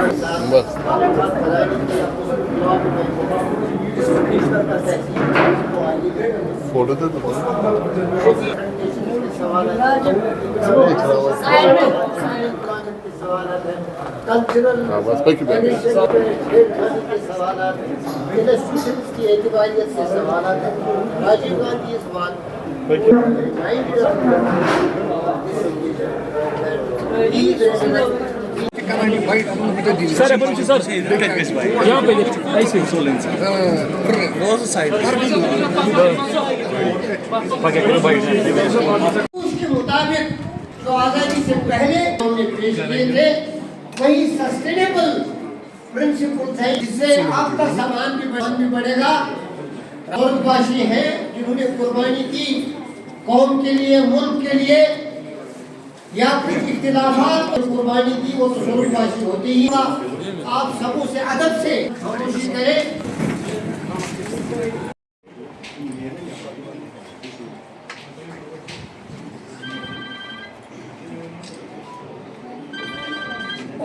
बस फोटो तो हाँ बस पे की की एतबारियत से सवाल है। राजीव गांधी इस बात सर अपन सर यहाँ पे ऐसे रोज साइड उसके मुताबिक जो आजादी से पहले हमने पेश किए थे वही सस्टेनेबल प्रिंसिपल्स है जिससे आपका सामान भी बढ़ेगा। भारतवासी हैं जिन्होंने कुर्बानी की कौम के लिए, मुल्क के लिए, या फिर इख्तिलाफात और कुर्बानी दी वो स्वरूपवासी होते ही। आप सबों से अदब से कोशिश करें।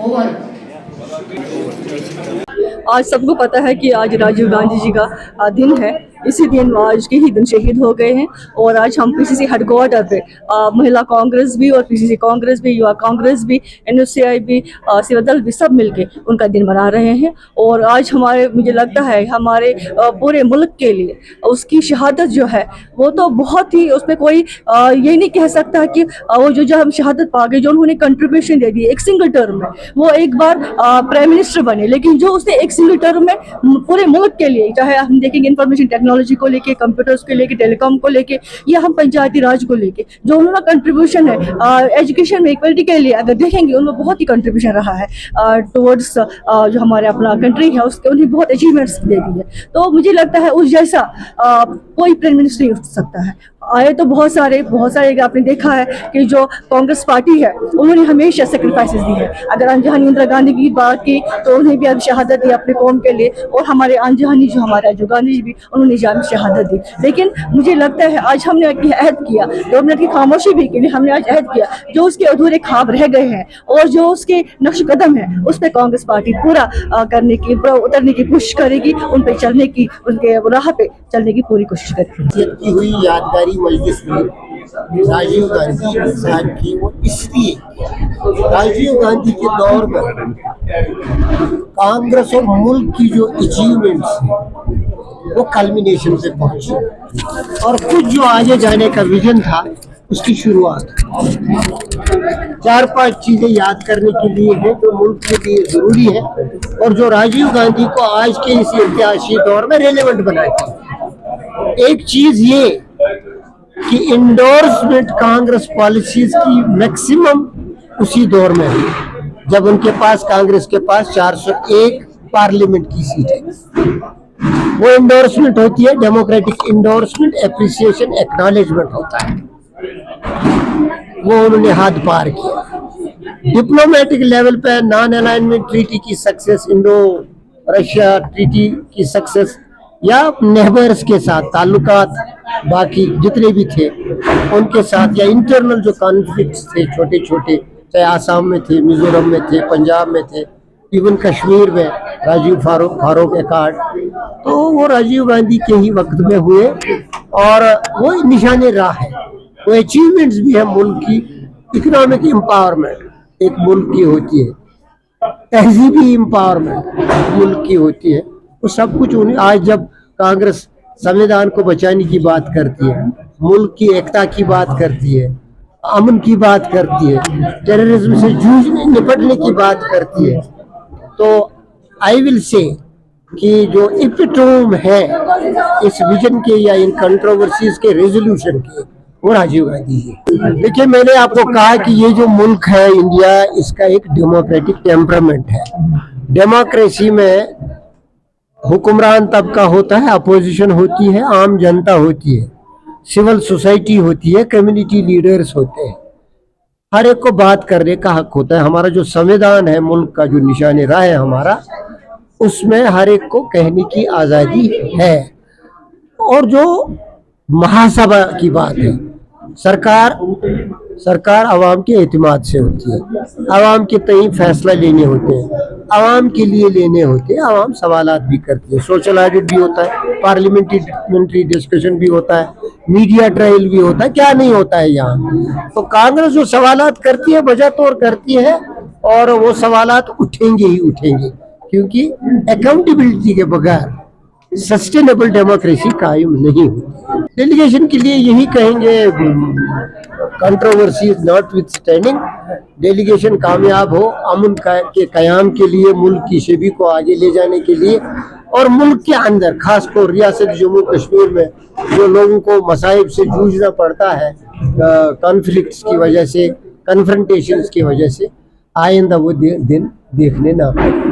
ओवर। आज सबको पता है कि आज राजीव गांधी जी का दिन है। इसी दिन आज के ही दिन शहीद हो गए हैं और आज हम पीसीसी हेडक्वार्टर पे महिला कांग्रेस भी और पीसीसी कांग्रेस भी, युवा कांग्रेस भी, एनयूसीआई भी, सेवा दल भी सब मिलके उनका दिन मना रहे हैं। और आज हमारे, मुझे लगता है हमारे पूरे मुल्क के लिए उसकी शहादत जो है वो तो बहुत ही, उसमें कोई ये नहीं कह सकता कि वो जो हम शहादत पा गए, जो उन्होंने कंट्रीब्यूशन दे दी एक सिंगल टर्म में, वो एक बार प्राइम मिनिस्टर बने, लेकिन जो उसने एक सिंगल टर्म में पूरे मुल्क के लिए, चाहे हम देखेंगे इंफॉर्मेशन टेक्नोलॉजी को लेके, कंप्यूटर्स को लेके, टेलीकॉम को लेके, या हम पंचायती राज को लेके, जो उन्होंने कंट्रीब्यूशन है एजुकेशन में इक्वलिटी के लिए अगर देखेंगे उनमें बहुत ही कंट्रीब्यूशन रहा है टुवर्ड्स जो हमारे अपना कंट्री है उसके, उन्हें बहुत अचीवमेंट्स दे दी है। तो मुझे लगता है उस जैसा कोई प्राइम मिनिस्टर नहीं उठ सकता है। आए तो बहुत सारे आपने देखा है कि जो कांग्रेस पार्टी है उन्होंने हमेशा सेक्रीफाइसेस दी है। अगर अनजहानी इंदिरा गांधी की बात की तो उन्हें भी अब शहादत दी अपने कौम के लिए, और हमारे अनजहानी जो हमारे राजीव गांधी जी भी, उन्होंने जाम शहादत दी। लेकिन मुझे लगता है आज हमने अहद किया, 2 मिनट की खामोशी भी के लिए हमने आज अहद किया, जो उसके अधूरे ख्वाब रह गए हैं और जो उसके नक्श कदम है उस पर कांग्रेस पार्टी पूरा करने की, पूरा उतरने की कोशिश करेगी, उन पे चलने की, उनके राह पे चलने की पूरी कोशिश करेगी। हुई यादगारी मजलिस में राजीव गांधी साहब की, वो इसलिए राजीव गांधी के दौर में कांग्रेस और मुल्क की जो अचीवमेंट्स वो कल्मिनेशन पे पहुंची, और कुछ जो आगे जाने का विजन था उसकी शुरुआत। 4-5 चीजें याद करने के लिए है जो मुल्क के लिए जरूरी है और जो राजीव गांधी को आज के इस ऐतिहासिक दौर में रेलेवेंट बनाए। एक चीज ये कि इंडोर्समेंट कांग्रेस पॉलिसीज की मैक्सिमम उसी दौर में है जब उनके पास, कांग्रेस के पास 401 पार्लियामेंट की सीट है। वो इंडोर्समेंट होती है, डेमोक्रेटिक इंडोर्समेंट, एप्रिसिएशन, एक्नॉलेजमेंट होता है, वो उन्होंने हाथ पार किया। डिप्लोमेटिक लेवल पे नॉन अलाइनमेंट ट्रीटी की सक्सेस, इंडो रशिया ट्रीटी की सक्सेस, या नेबर्स के साथ ताल्लुकात बाकी जितने भी थे उनके साथ, या इंटरनल जो कॉन्फ्लिक्ट्स थे छोटे छोटे, चाहे आसाम में थे, मिजोरम में थे, पंजाब में थे, इवन कश्मीर में राजीव फारूक अकार्ड, तो वो राजीव गांधी के ही वक्त में हुए और वो निशाने राह है। वो अचीवमेंट्स भी है मुल्क की। इकोनॉमिक एम्पावरमेंट एक मुल्क की होती है, तहजीबी एम्पावरमेंट मुल्क की होती है, वो सब कुछ उन्हें। आज जब कांग्रेस संविधान को बचाने की बात करती है, मुल्क की एकता की बात करती है, अमन की बात करती है, टेररिज्म से जूझने निपटने की बात करती है, तो आई विल से कि जो एपिटोम है इस विजन के या इन कंट्रोवर्सीज के रेजोल्यूशन के, वो राजीव गांधी जी। देखिए, मैंने आपको कहा कि ये जो मुल्क है इंडिया, इसका एक डेमोक्रेटिक टेम्परामेंट है। डेमोक्रेसी में हुक्मरान तबका होता है, अपोजिशन होती है, आम जनता होती है, सिविल सोसाइटी होती है, कम्युनिटी लीडर्स होते हैं। हर एक को बात करने का हक होता है। हमारा जो संविधान है, मुल्क का जो निशान राह है हमारा, उसमें हर एक को कहने की आज़ादी है। और जो महासभा की बात है, सरकार आवाम के एतमाद से होती है, आवाम के तय फैसला लेने होते हैं, आवाम के लिए लेने होते हैं, आवाम सवालात भी करती है, सोशल ऑडिट भी होता है, पार्लियामेंट्री डिस्कशन भी होता है, मीडिया ट्रायल भी होता है, क्या नहीं होता है यहाँ। तो कांग्रेस जो सवालात करती है वजह तौर करती है, और वो सवालात उठेंगे ही उठेंगे, क्योंकि अकाउंटेबिलिटी के बगैर सस्टेनेबल डेमोक्रेसी कायम नहीं होती। डेलीगेशन के लिए यही कहेंगे, controversy not with standing, delegation कामयाब हो अमन के कयाम के लिए, मुल्क की शबी को आगे ले जाने के लिए, और मुल्क के अंदर खासकर रियासत जम्मू कश्मीर में जो लोगों को मसाइब से जूझना पड़ता है कॉन्फ्लिक्ट्स की वजह से, कन्फ्रंटेशंस की वजह से, आइंदा वो दिन देखने ना पाए।